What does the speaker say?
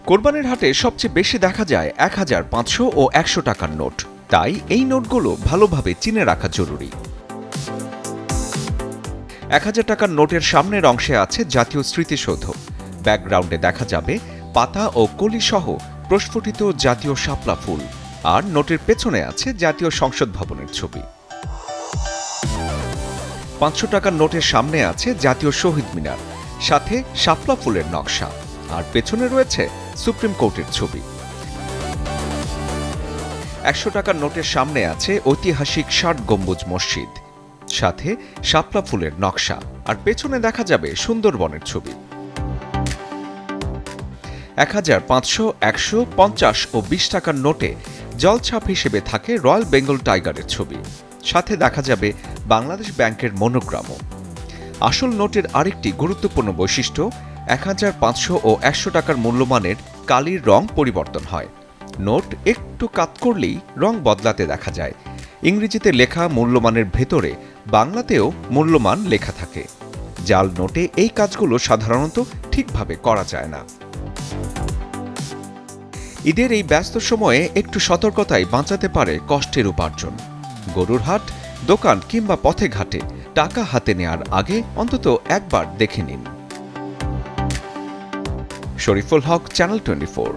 কোরবানির হাটে সবচেয়ে বেশি দেখা যায় ১,০০০, ৫০০ ও ১০০ টাকার নোট। তাই এই নোটগুলো ভালোভাবে চিনে রাখা জরুরি। ১,০০০ টাকার নোটের সামনের অংশে আছে জাতীয় স্মৃতিসৌধ। ব্যাকগ্রাউন্ডে দেখা যাবে পাতা ও কলি সহ প্রস্ফুটিত জাতীয় শাপলা ফুল। আর নোটের পেছনে আছে জাতীয় সংসদ ভবনের ছবি। ৫০০ টাকার নোটের সামনে আছে জাতীয় শহীদ মিনার, সাথে শাপলা ফুলের নকশা। আর পেছনে রয়েছে সুপ্রিম কোর্টের ছবি। ১০০ টাকার নোটের সামনে আছে ঐতিহাসিক ৬০ গম্বুজ মসজিদ, সাথে শাপলা ফুলের নকশা। আর পেছনে দেখা যাবে সুন্দরবনের ছবি। ১,০০০, ৫০০, ১০০, ৫০ ও ২০ টাকার নোটে জলছাপ হিসেবে থাকে রয়্যাল বেঙ্গল টাইগারের ছবি, সাথে দেখা যাবে বাংলাদেশ ব্যাংকের মনোগ্রামও। আসল নোটের আরেকটি গুরুত্বপূর্ণ বৈশিষ্ট্য, ১,০০০, ৫০০ ও ১০০ টাকার মূল্যমানের কালির রং পরিবর্তন হয়। নোট একটু কাত করলেই রং বদলাতে দেখা যায়। ইংরেজিতে লেখা মূল্যমানের ভেতরে বাংলাতেও মূল্যমান লেখা থাকে। জাল নোটে এই কাজগুলো সাধারণত ঠিকভাবে করা যায় না। ঈদের এই ব্যস্ত সময়ে একটু সতর্কতাই বাঁচাতে পারে কষ্টের উপার্জন। গরুর হাট, দোকান কিংবা পথে ঘাটে টাকা হাতে নেয়ার আগে অন্তত একবার দেখে নিন। শরীফুল হক, চ্যানেল 24।